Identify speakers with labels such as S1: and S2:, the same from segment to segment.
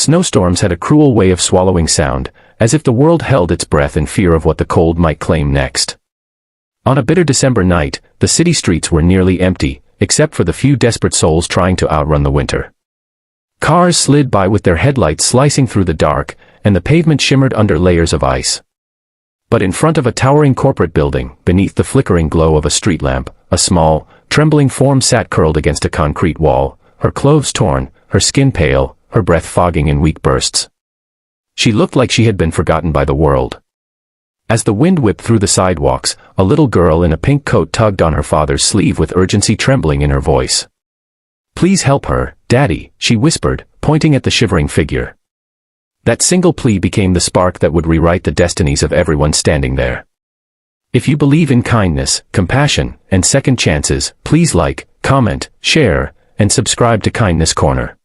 S1: Snowstorms had a cruel way of swallowing sound, as if the world held its breath in fear of what the cold might claim next. On a bitter December night, the city streets were nearly empty, except for the few desperate souls trying to outrun the winter. Cars slid by with their headlights slicing through the dark, and the pavement shimmered under layers of ice. But in front of a towering corporate building, beneath the flickering glow of a street lamp, a small, trembling form sat curled against a concrete wall, her clothes torn, her skin pale, her breath fogging in weak bursts. She looked like she had been forgotten by the world. As the wind whipped through the sidewalks, a little girl in a pink coat tugged on her father's sleeve with urgency trembling in her voice. "Please help her, Daddy," she whispered, pointing at the shivering figure. That single plea became the spark that would rewrite the destinies of everyone standing there. If you believe in kindness, compassion, and second chances, please like, comment, share, and subscribe to Kindness Corner.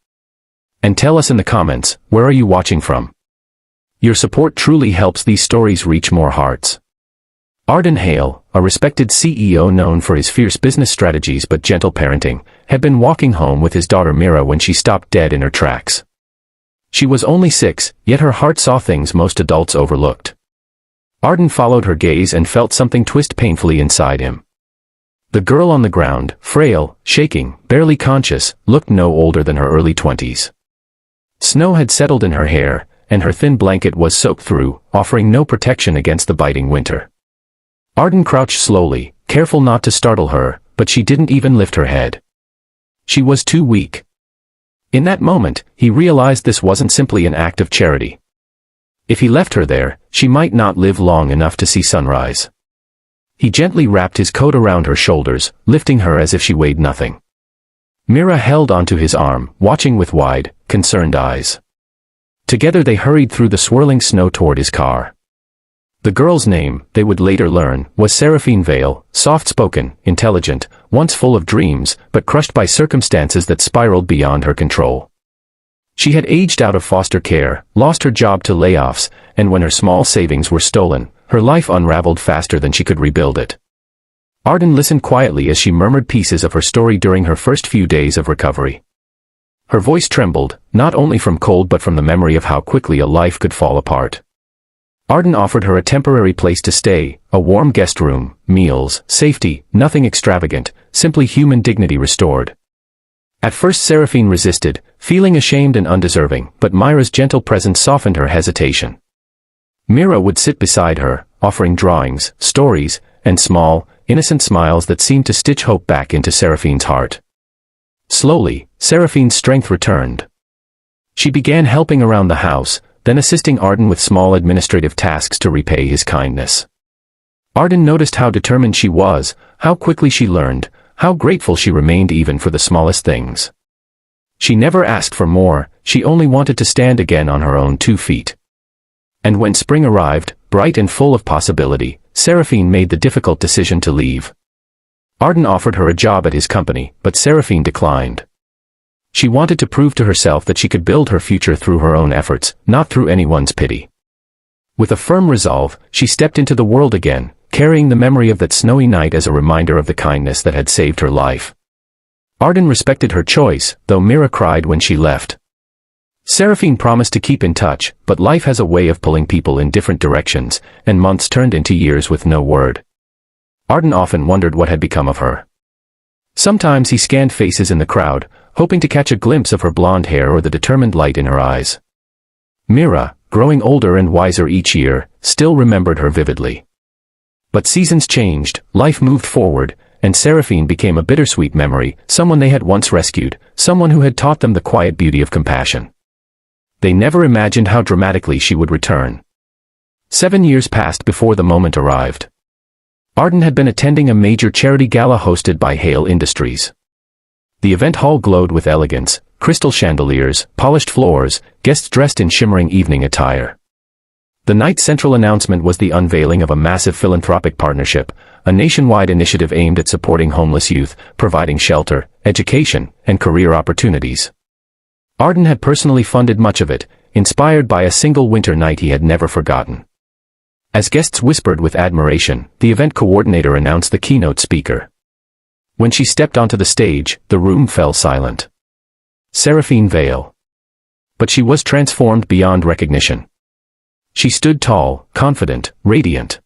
S1: And tell us in the comments, where are you watching from? Your support truly helps these stories reach more hearts. Arden Hale, a respected CEO known for his fierce business strategies but gentle parenting, had been walking home with his daughter Mira when she stopped dead in her tracks. She was only 6, yet her heart saw things most adults overlooked. Arden followed her gaze and felt something twist painfully inside him. The girl on the ground, frail, shaking, barely conscious, looked no older than her early 20s. Snow had settled in her hair, and her thin blanket was soaked through, offering no protection against the biting winter. Arden crouched slowly, careful not to startle her, but she didn't even lift her head. She was too weak. In that moment, he realized this wasn't simply an act of charity. If he left her there, she might not live long enough to see sunrise. He gently wrapped his coat around her shoulders, lifting her as if she weighed nothing. Mira held onto his arm, watching with wide, concerned eyes. Together they hurried through the swirling snow toward his car. The girl's name, they would later learn, was Seraphine Vale, soft-spoken, intelligent, once full of dreams, but crushed by circumstances that spiraled beyond her control. She had aged out of foster care, lost her job to layoffs, and when her small savings were stolen, her life unraveled faster than she could rebuild it. Arden listened quietly as she murmured pieces of her story during her first few days of recovery. Her voice trembled, not only from cold but from the memory of how quickly a life could fall apart. Arden offered her a temporary place to stay, a warm guest room, meals, safety, nothing extravagant, simply human dignity restored. At first Seraphine resisted, feeling ashamed and undeserving, but Mira's gentle presence softened her hesitation. Mira would sit beside her, offering drawings, stories, and small, innocent smiles that seemed to stitch hope back into Seraphine's heart. Slowly, Seraphine's strength returned. She began helping around the house, then assisting Arden with small administrative tasks to repay his kindness. Arden noticed how determined she was, how quickly she learned, how grateful she remained even for the smallest things. She never asked for more, she only wanted to stand again on her own 2 feet. And when spring arrived, bright and full of possibility, Seraphine made the difficult decision to leave. Arden offered her a job at his company, but Seraphine declined. She wanted to prove to herself that she could build her future through her own efforts, not through anyone's pity. With a firm resolve, she stepped into the world again, carrying the memory of that snowy night as a reminder of the kindness that had saved her life. Arden respected her choice, though Mira cried when she left. Seraphine promised to keep in touch, but life has a way of pulling people in different directions, and months turned into years with no word. Arden often wondered what had become of her. Sometimes he scanned faces in the crowd, hoping to catch a glimpse of her blonde hair or the determined light in her eyes. Mira, growing older and wiser each year, still remembered her vividly. But seasons changed, life moved forward, and Seraphine became a bittersweet memory, someone they had once rescued, someone who had taught them the quiet beauty of compassion. They never imagined how dramatically she would return. 7 years passed before the moment arrived. Arden had been attending a major charity gala hosted by Hale Industries. The event hall glowed with elegance, crystal chandeliers, polished floors, guests dressed in shimmering evening attire. The night's central announcement was the unveiling of a massive philanthropic partnership, a nationwide initiative aimed at supporting homeless youth, providing shelter, education, and career opportunities. Arden had personally funded much of it, inspired by a single winter night he had never forgotten. As guests whispered with admiration, the event coordinator announced the keynote speaker. When she stepped onto the stage, the room fell silent. Seraphine Vale. but she was transformed beyond recognition. She stood tall, confident, radiant.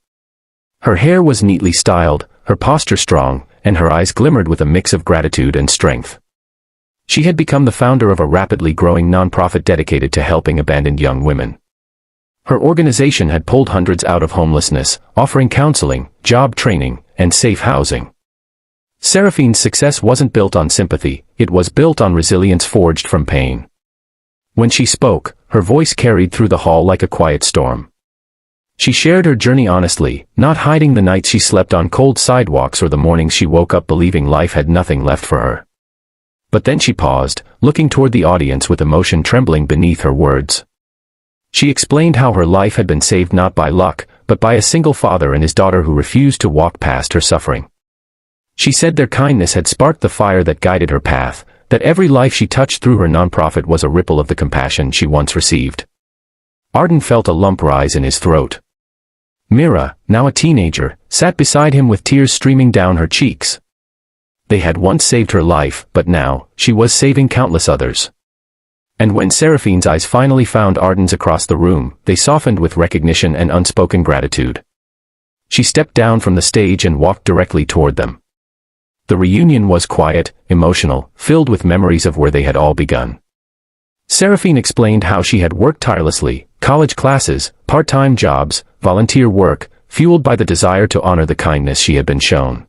S1: Her hair was neatly styled, her posture strong, and her eyes glimmered with a mix of gratitude and strength. She had become the founder of a rapidly growing nonprofit dedicated to helping abandoned young women. Her organization had pulled hundreds out of homelessness, offering counseling, job training, and safe housing. Seraphine's success wasn't built on sympathy, it was built on resilience forged from pain. When she spoke, her voice carried through the hall like a quiet storm. She shared her journey honestly, not hiding the nights she slept on cold sidewalks or the mornings she woke up believing life had nothing left for her. But then she paused, looking toward the audience with emotion trembling beneath her words. She explained how her life had been saved not by luck, but by a single father and his daughter who refused to walk past her suffering. She said their kindness had sparked the fire that guided her path, that every life she touched through her nonprofit was a ripple of the compassion she once received. Arden felt a lump rise in his throat. Mira, now a teenager, sat beside him with tears streaming down her cheeks. They had once saved her life, but now, she was saving countless others. And when Seraphine's eyes finally found Arden's across the room, they softened with recognition and unspoken gratitude. She stepped down from the stage and walked directly toward them. The reunion was quiet, emotional, filled with memories of where they had all begun. Seraphine explained how she had worked tirelessly, college classes, part-time jobs, volunteer work, fueled by the desire to honor the kindness she had been shown.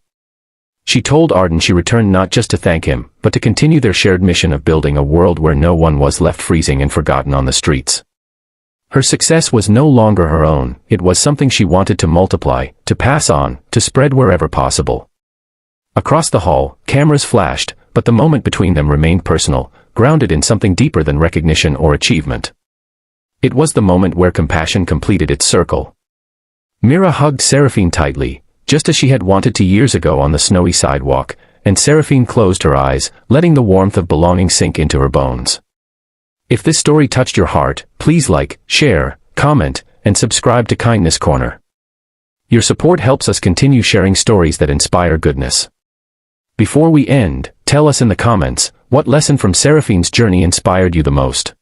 S1: She told Arden she returned not just to thank him, but to continue their shared mission of building a world where no one was left freezing and forgotten on the streets. Her success was no longer her own, it was something she wanted to multiply, to pass on, to spread wherever possible. Across the hall, cameras flashed, but the moment between them remained personal, grounded in something deeper than recognition or achievement. It was the moment where compassion completed its circle. Mira hugged Seraphine tightly, just as she had wanted to years ago on the snowy sidewalk, and Seraphine closed her eyes, letting the warmth of belonging sink into her bones. If this story touched your heart, please like, share, comment, and subscribe to Kindness Corner. Your support helps us continue sharing stories that inspire goodness. Before we end, tell us in the comments, what lesson from Seraphine's journey inspired you the most?